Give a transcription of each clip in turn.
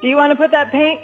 Do you want to put that paint?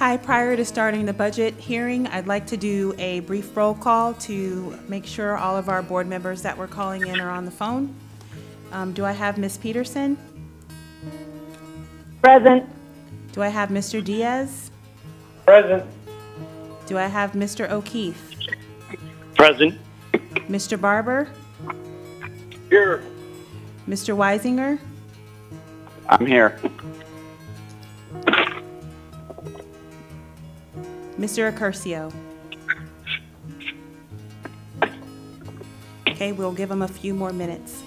Hi, prior to starting the budget hearing, I'd like to do a brief roll call to make sure all of our board members that we're calling in are on the phone. Do I have Ms. Peterson? Present. Do I have Mr. Diaz? Present. Do I have Mr. O'Keefe? Present. Mr. Barber? Here. Mr. Weisinger? I'm here. Mr. Accurcio? Okay, we'll give him a few more minutes.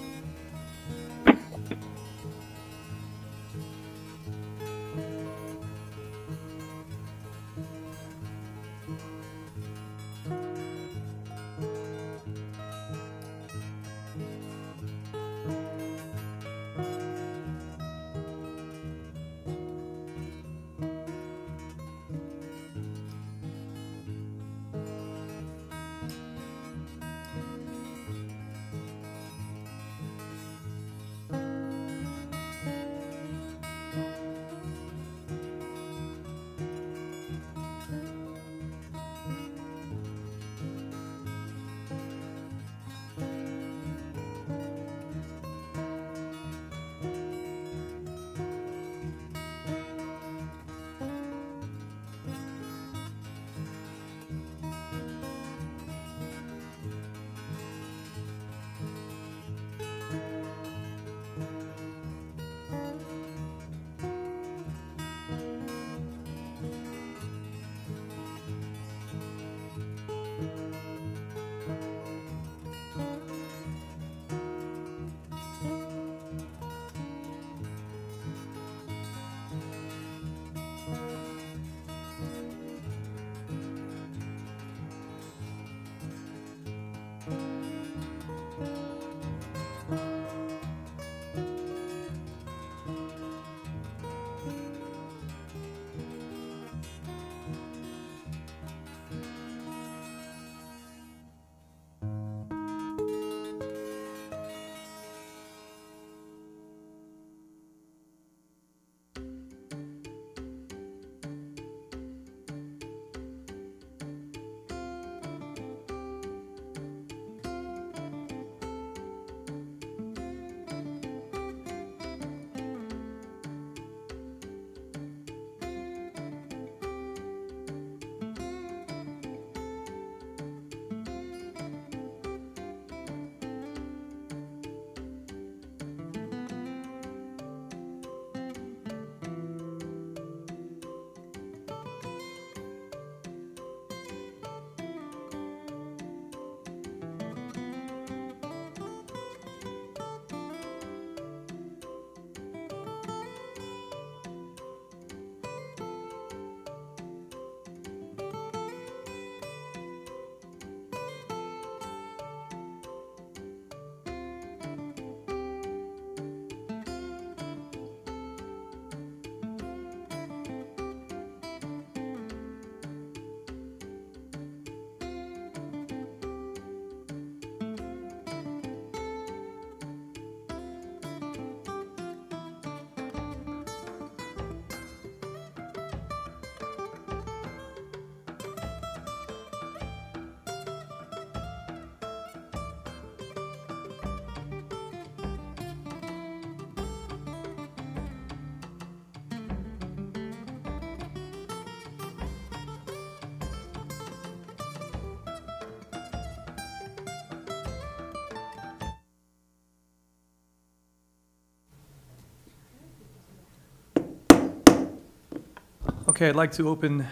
Okay, I'd like to open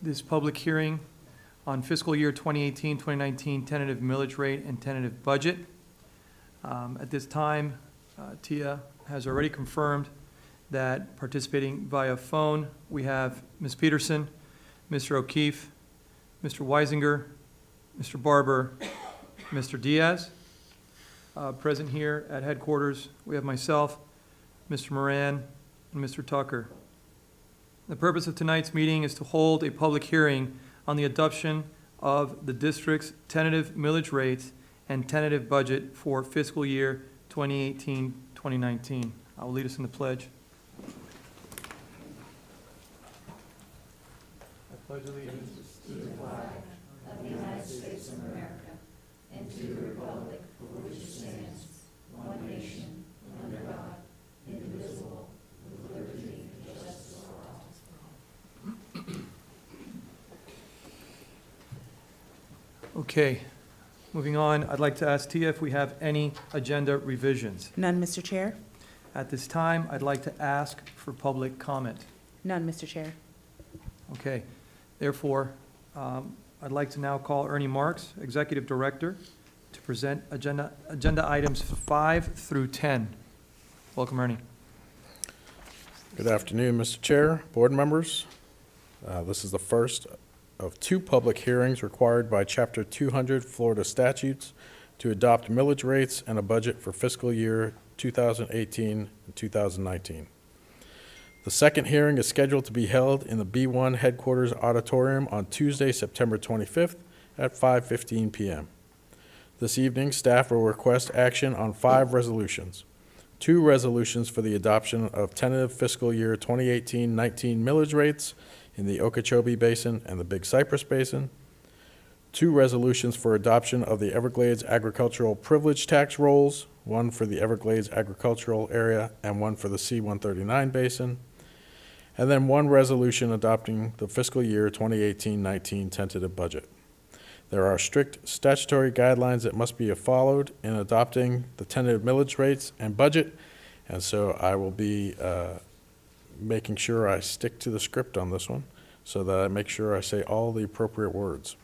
this public hearing on fiscal year 2018-2019 tentative millage rate and tentative budget. At this time, Tia has already confirmed that participating via phone, we have Ms. Peterson, Mr. O'Keefe, Mr. Weisinger, Mr. Barber, Mr. Diaz. Present here at headquarters, we have myself, Mr. Moran, and Mr. Tucker. The purpose of tonight's meeting is to hold a public hearing on the adoption of the district's tentative millage rates and tentative budget for fiscal year 2018-2019. I will lead us in the pledge. Pledge allegiance to the flag Okay, moving on, I'd like to ask Tia if we have any agenda revisions. None, Mr. Chair. At this time, I'd like to ask for public comment. None, Mr. Chair. Okay, therefore, I'd like to now call Ernie Marks, Executive Director, to present agenda items 5 through 10. Welcome, Ernie. Good afternoon, Mr. Chair, board members. This is the first of 2 public hearings required by Chapter 200 Florida statutes to adopt millage rates and a budget for fiscal year 2018 and 2019. The second hearing is scheduled to be held in the B1 Headquarters Auditorium on Tuesday, September 25th at 5:15 p.m. This evening, staff will request action on 5 resolutions. 2 resolutions for the adoption of tentative fiscal year 2018-19 millage rates in the Okeechobee Basin and the Big Cypress Basin, 2 resolutions for adoption of the Everglades Agricultural Privilege Tax rolls, one for the Everglades Agricultural Area and one for the C-139 Basin, and then 1 resolution adopting the fiscal year 2018-19 tentative budget. There are strict statutory guidelines that must be followed in adopting the tentative millage rates and budget, and so I will be making sure I stick to the script on this one so that I make sure I say all the appropriate words.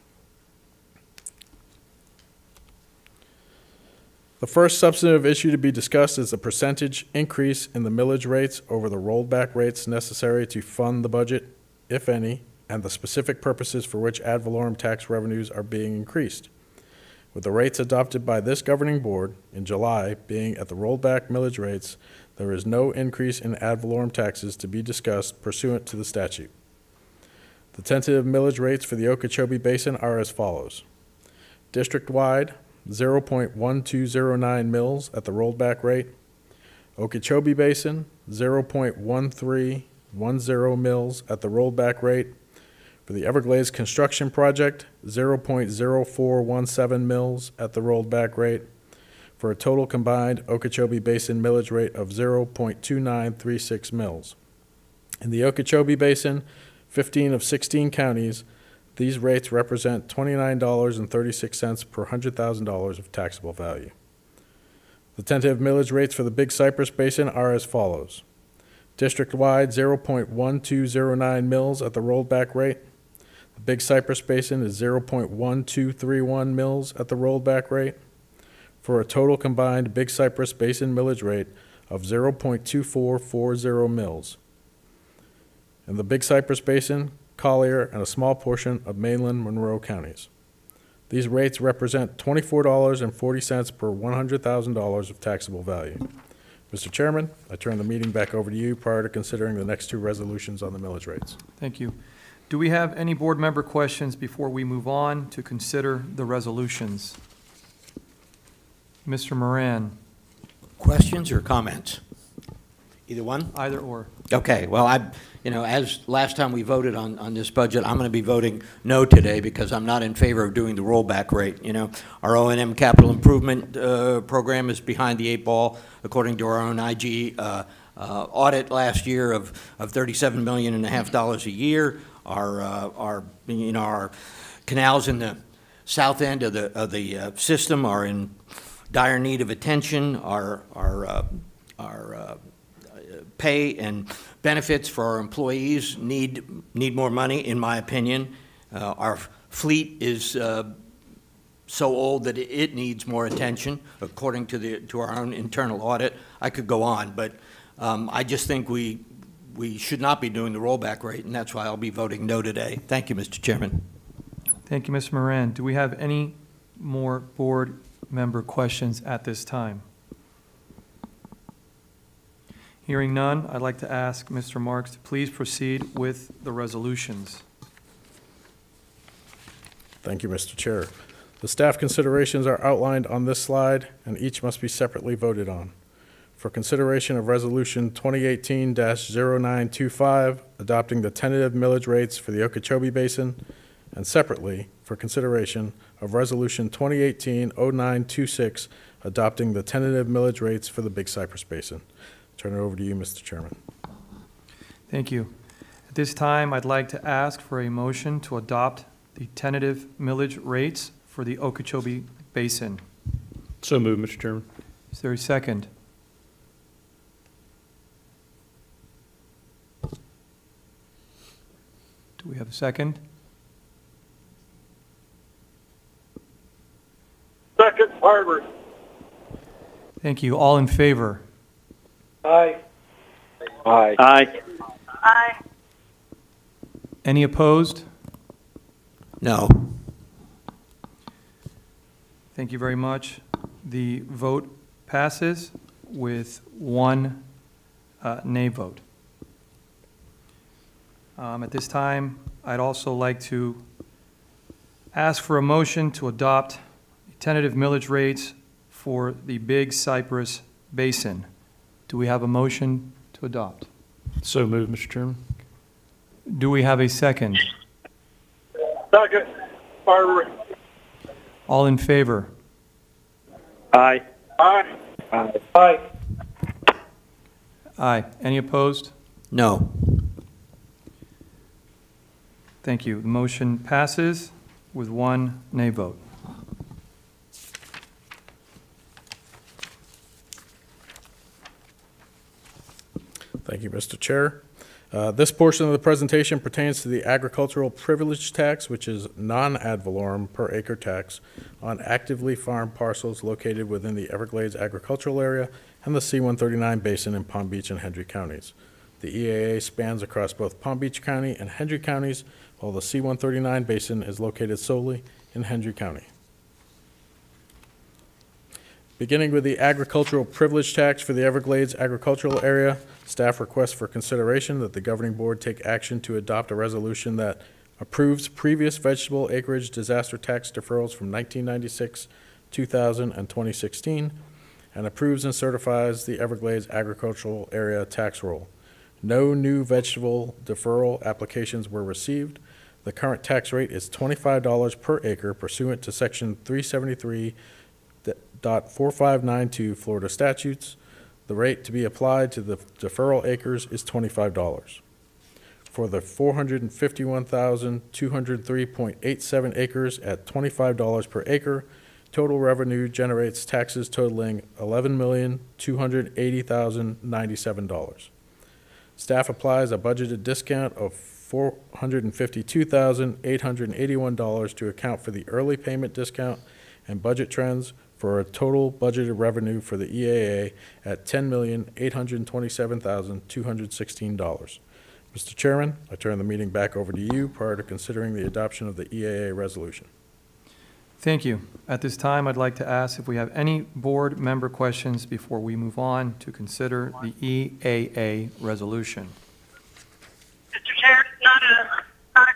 The first substantive issue to be discussed is the percentage increase in the millage rates over the rolled back rates necessary to fund the budget, if any, and the specific purposes for which ad valorem tax revenues are being increased. With the rates adopted by this governing board in July being at the rolled back millage rates, there is no increase in ad valorem taxes to be discussed pursuant to the statute. The tentative millage rates for the Okeechobee Basin are as follows. District-wide, 0.1209 mils at the rolled back rate. Okeechobee Basin, 0.1310 mils at the rolled back rate. For the Everglades Construction Project, 0.0417 mils at the rolled back rate, for a total combined Okeechobee Basin millage rate of 0.2936 mils. In the Okeechobee Basin, 15 of 16 counties, these rates represent $29.36 per $100,000 of taxable value. The tentative millage rates for the Big Cypress Basin are as follows. District-wide, 0.1209 mils at the rolled back rate. The Big Cypress Basin is 0.1231 mils at the rolled back rate, for a total combined Big Cypress Basin millage rate of 0.2440 mils. In the Big Cypress Basin, Collier, and a small portion of mainland Monroe counties. These rates represent $24.40 per $100,000 of taxable value. Mr. Chairman, I turn the meeting back over to you prior to considering the next 2 resolutions on the millage rates. Thank you. Do we have any board member questions before we move on to consider the resolutions? Mr. Moran. Questions or comments? Either one? Either or. Okay, well, as last time we voted on this budget, I'm going to be voting no today because I'm not in favor of doing the rollback rate. Our O&M capital improvement program is behind the 8 ball, according to our own IG audit last year of $37.5 million a year. Our canals in the south end of the system are in dire need of attention. Our pay and benefits for our employees need more money, in my opinion. Our fleet is so old that it needs more attention, according to our own internal audit. I could go on, but I just think we should not be doing the rollback rate, and that's why I'll be voting no today. Thank you, Mr. Chairman. Thank you, Mr. Moran. Do we have any more board member questions at this time? Hearing none, I'd like to ask Mr. Marks to please proceed with the resolutions. Thank you, Mr. Chair. The staff considerations are outlined on this slide, and each must be separately voted on. for consideration of Resolution 2018-0925, adopting the tentative millage rates for the Okeechobee Basin, and separately for consideration of Resolution 2018-0926, adopting the tentative millage rates for the Big Cypress Basin. Turn it over to you, Mr. Chairman. Thank you. At this time, I'd like to ask for a motion to adopt the tentative millage rates for the Okeechobee Basin. So moved, Mr. Chairman. Is there a second? Do we have a second? Second, Harvard. Thank you. All in favor? Aye. Aye. Aye. Aye. Any opposed? No. Thank you very much. The vote passes with one nay vote. At this time, I'd also like to ask for a motion to adopt tentative millage rates for the Big Cypress Basin. Do we have a motion to adopt? So moved, Mr. Chairman. Do we have a second? Second, Harvard. All in favor? Aye. Aye. Aye. Aye. Aye. Any opposed? No. Thank you. The motion passes with one nay vote. Thank you, Mr. Chair. This portion of the presentation pertains to the agricultural privilege tax, which is non-ad valorem per acre tax on actively farmed parcels located within the Everglades agricultural area and the C-139 basin in Palm Beach and Hendry counties. The EAA spans across both Palm Beach County and Hendry counties, while the C-139 basin is located solely in Hendry County. Beginning with the agricultural privilege tax for the Everglades agricultural area, staff requests for consideration that the governing board take action to adopt a resolution that approves previous vegetable acreage disaster tax deferrals from 1996, 2000, and 2016, and approves and certifies the Everglades agricultural area tax roll. No new vegetable deferral applications were received. The current tax rate is $25 per acre pursuant to Section 373.4592 Florida statutes. The rate to be applied to the deferral acres is $25. For the 451,203.87 acres at $25 per acre, total revenue generates taxes totaling $11,280,097. Staff applies a budgeted discount of $452,881 to account for the early payment discount and budget trends for a total budgeted revenue for the EAA at $10,827,216. Mr. Chairman, I turn the meeting back over to you prior to considering the adoption of the EAA resolution. Thank you. At this time, I'd like to ask if we have any board member questions before we move on to consider the EAA resolution. Mr. Chair, not a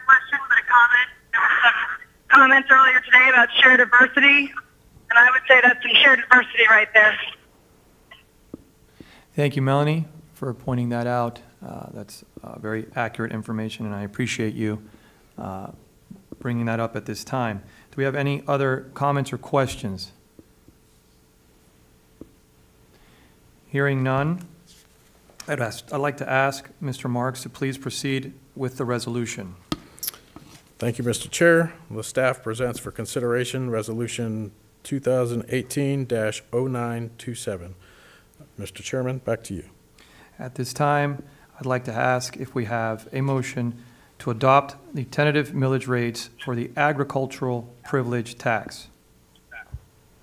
question, but a comment. There were some comments earlier today about shared diversity, and I would say that's some shared diversity right there. Thank you, Melanie, for pointing that out. That's very accurate information, and I appreciate you bringing that up at this time. Do we have any other comments or questions? Hearing none, I'd like to ask Mr. Marks to please proceed with the resolution. Thank you, Mr. Chair. The staff presents for consideration Resolution 2018-0927. Mr. Chairman, back to you. At this time, I'd like to ask if we have a motion to adopt the tentative millage rates for the agricultural privilege tax.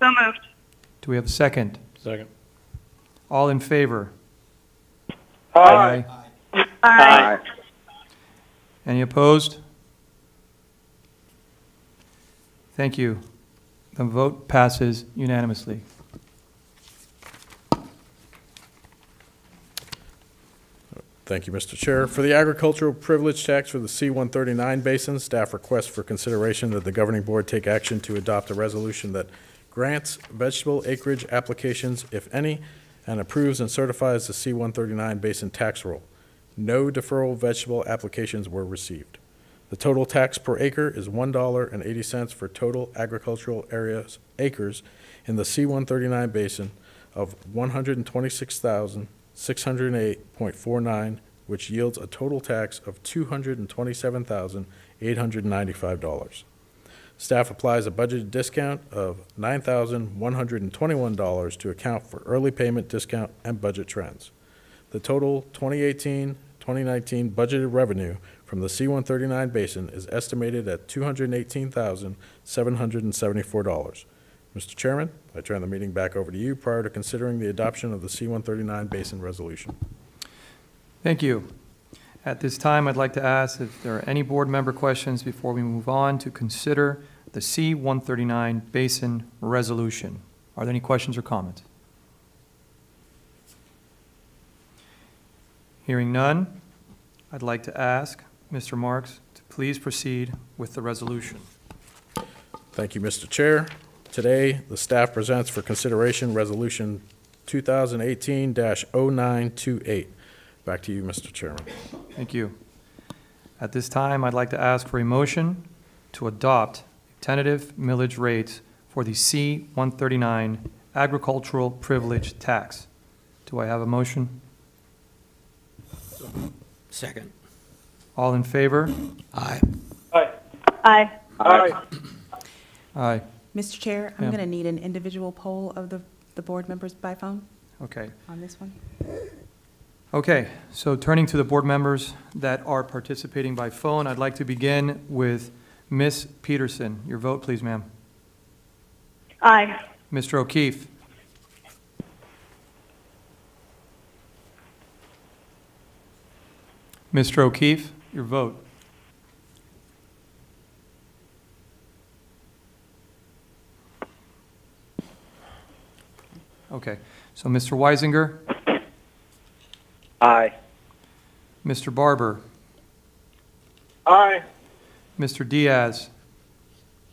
So moved. Do we have a second? Second. All in favor? Aye. Aye. Any opposed? Thank you. The vote passes unanimously. Thank you, Mr. Chair. For the agricultural privilege tax for the C-139 basin, staff requests for consideration that the governing board take action to adopt a resolution that grants vegetable acreage applications, if any, and approves and certifies the C-139 basin tax roll. No deferral vegetable applications were received. The total tax per acre is $1.80 for total agricultural acres in the C-139 basin of 126,608.49, which yields a total tax of $227,895. Staff applies a budgeted discount of $9,121 to account for early payment discount and budget trends. The total 2018-2019 budgeted revenue from the C-139 basin is estimated at $218,774. Mr. Chairman, I turn the meeting back over to you prior to considering the adoption of the C-139 basin resolution. Thank you. At this time, I'd like to ask if there are any board member questions before we move on to consider the C-139 basin resolution. Are there any questions or comments? Hearing none, I'd like to ask Mr. Marks to please proceed with the resolution. Thank you, Mr. Chair. Today, the staff presents for consideration Resolution 2018-0928. Back to you, Mr. Chairman. Thank you. At this time, I'd like to ask for a motion to adopt tentative millage rates for the C-139 agricultural privilege tax. Do I have a motion? Second. All in favor? Aye. Aye. Aye. Aye. Aye. Mr. Chair, I'm Ma'am. going to need an individual poll of the board members by phone Okay. on this one. Okay, so turning to the board members that are participating by phone, I'd like to begin with Ms. Peterson. Your vote, please, ma'am. Aye. Mr. O'Keefe. Mr. O'Keefe, your vote. Okay, so Mr. Weisinger, Aye. Mr. Barber, Aye. Mr. Diaz.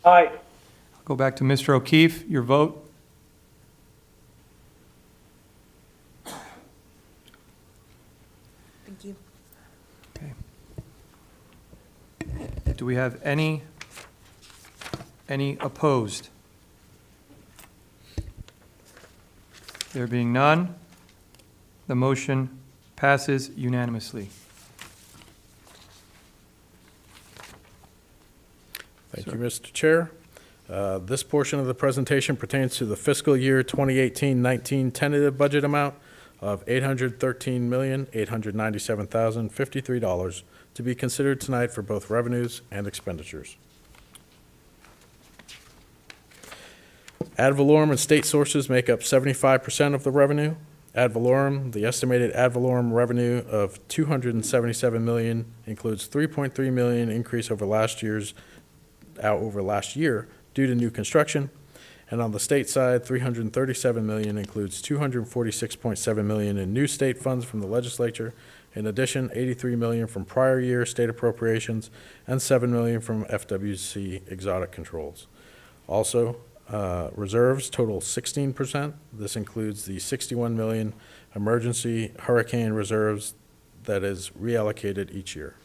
Aye. I'll go back to Mr. O'Keefe, your vote. Thank you. Okay. Do we have any opposed? There being none, the motion passes unanimously. Thank you, Mr. Chair. This portion of the presentation pertains to the fiscal year 2018-19 tentative budget amount of $813,897,053 to be considered tonight for both revenues and expenditures. Ad valorem and state sources make up 75% of the revenue. Ad valorem, the estimated ad valorem revenue of $277 million includes $3.3 million increase over last year due to new construction. And on the state side, $337 million includes $246.7 million in new state funds from the legislature. In addition, $83 million from prior year state appropriations and $7 million from FWC exotic controls. Also, reserves total 16%. This includes the $61 million emergency hurricane reserves that is reallocated each year.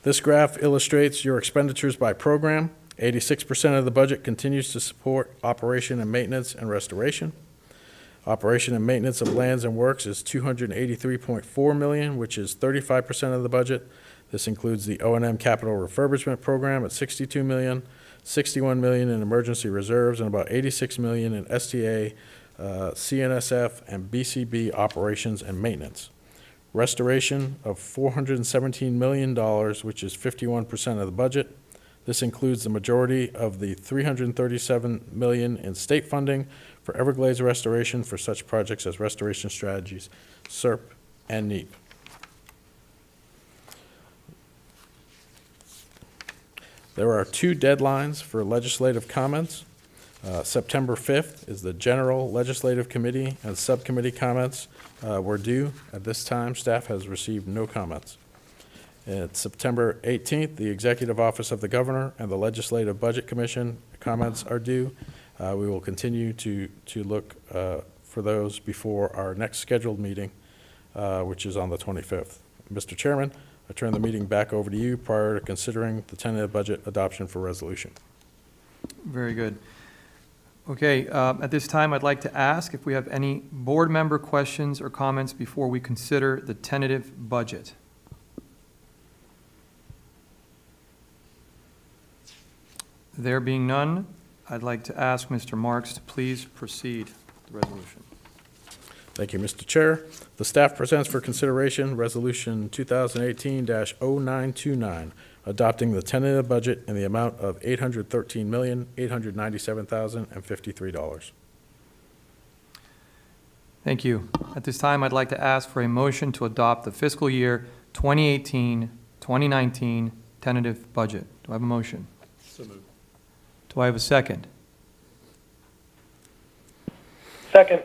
This graph illustrates your expenditures by program. 86% of the budget continues to support operation and maintenance and restoration. Operation and maintenance of lands and works is $283.4 million, which is 35% of the budget. This includes the O&M capital refurbishment program at $62 million, $61 million in emergency reserves, and about $86 million in STA, CNSF, and BCB operations and maintenance. Restoration of $417 million, which is 51% of the budget. This includes the majority of the $337 million in state funding for Everglades restoration for such projects as Restoration Strategies, SERP, and NEAP. There are two deadlines for legislative comments. September 5th is the general legislative committee and subcommittee comments were due. At this time, staff has received no comments. It's September 18th, the Executive Office of the Governor and the Legislative Budget Commission comments are due. We will continue to look for those before our next scheduled meeting, which is on the 25th. Mr. Chairman, I turn the meeting back over to you prior to considering the tentative budget adoption for resolution. Very good. Okay, at this time, I'd like to ask if we have any board member questions or comments before we consider the tentative budget. There being none, I'd like to ask Mr. Marks to please proceed with the resolution. Thank you, Mr. Chair. The staff presents for consideration Resolution 2018-0929, adopting the tentative budget in the amount of $813,897,053. Thank you. At this time, I'd like to ask for a motion to adopt the fiscal year 2018-2019 tentative budget. Do I have a motion? So moved. Do I have a second? Second.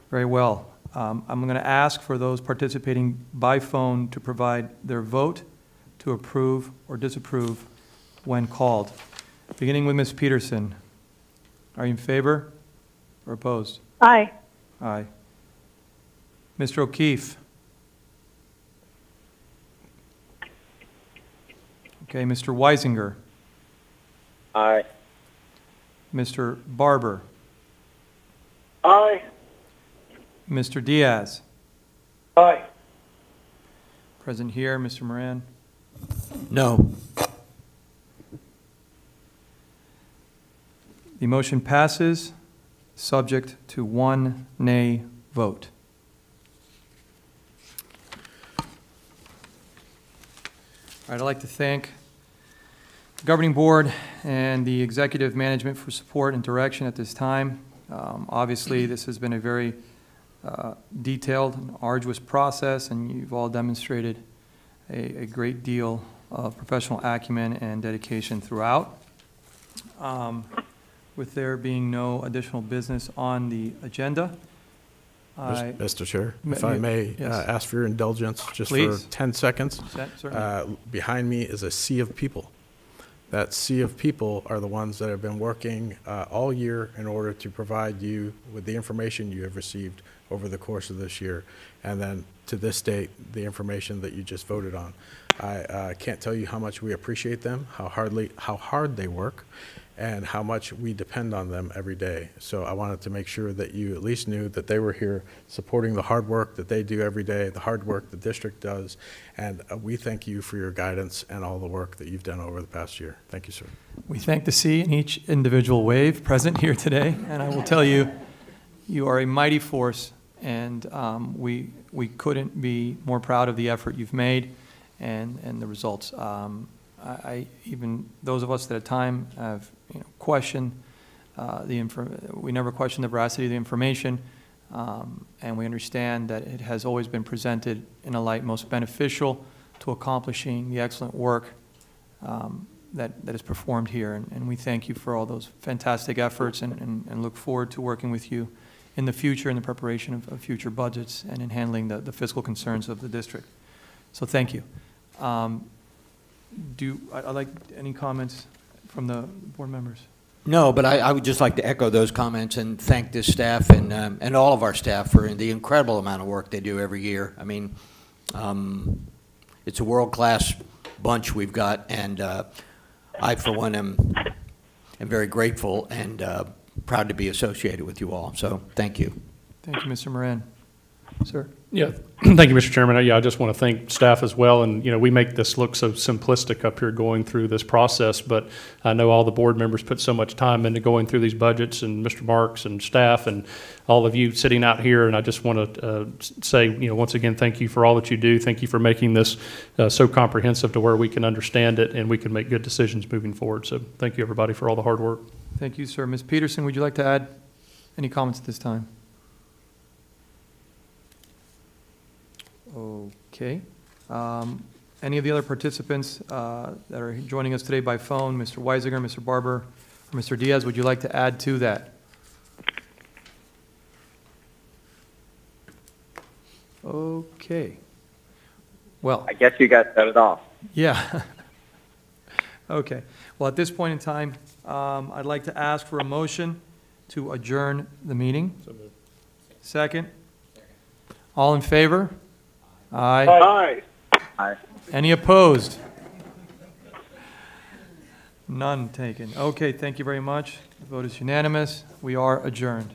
Very well. I'm going to ask for those participating by phone to provide their vote to approve or disapprove when called. Beginning with Ms. Peterson. Are you in favor or opposed? Aye. Aye. Mr. O'Keefe. Okay, Mr. Weisinger. Aye. Mr. Barber. Aye. Mr. Diaz. Aye. Present here, Mr. Moran. No. The motion passes, subject to one nay vote. All right, I'd like to thank the governing board and the executive management for support and direction at this time. Obviously, this has been a very detailed and arduous process, and you've all demonstrated a great deal of professional acumen and dedication throughout. With there being no additional business on the agenda, Mr. Chair, M- if I may yes. ask for your indulgence just Please. for 10 seconds. certainly. Behind me is a sea of people. That sea of people are the ones that have been working all year in order to provide you with the information you have received over the course of this year, and then to this date, the information that you just voted on. I can't tell you how much we appreciate them, how hard they work, and how much we depend on them every day. So I wanted to make sure that you at least knew that they were here supporting the hard work that they do every day, the hard work the district does, and we thank you for your guidance and all the work that you've done over the past year. Thank you, sir. We thank the sea in each individual wave present here today, and I will tell you, you are a mighty force, and we couldn't be more proud of the effort you've made and the results. Even those of us that at time have questioned we never question the veracity of the information, and we understand that it has always been presented in a light most beneficial to accomplishing the excellent work that is performed here. And we thank you for all those fantastic efforts and look forward to working with you in the future in the preparation of future budgets and in handling the fiscal concerns of the district. So thank you. I'd like any comments from the board members? No, but I would just like to echo those comments and thank this staff and all of our staff for the incredible amount of work they do every year. I mean, it's a world-class bunch we've got, and I, for one, am very grateful and proud to be associated with you all. So thank you. Thank you, Mr. Moran. Sir? Yeah, thank you, Mr. Chairman. Yeah, I just want to thank staff as well. And, we make this look so simplistic up here going through this process, but I know all the board members put so much time into going through these budgets, and Mr. Marks and staff and all of you sitting out here. And I just want to say, once again, thank you for all that you do. Thank you for making this so comprehensive to where we can understand it and we can make good decisions moving forward. So thank you, everybody, for all the hard work. Thank you, sir. Ms. Peterson, would you like to add any comments at this time? Okay. Any of the other participants that are joining us today by phone, Mr. Weisinger, Mr. Barber, or Mr. Diaz, would you like to add to that? Okay. Well, I guess you guys set it off. yeah. Okay. Well, at this point in time, I'd like to ask for a motion to adjourn the meeting. Second? All in favor? Aye. Aye. Any opposed? None taken. Okay, thank you very much. The vote is unanimous. We are adjourned.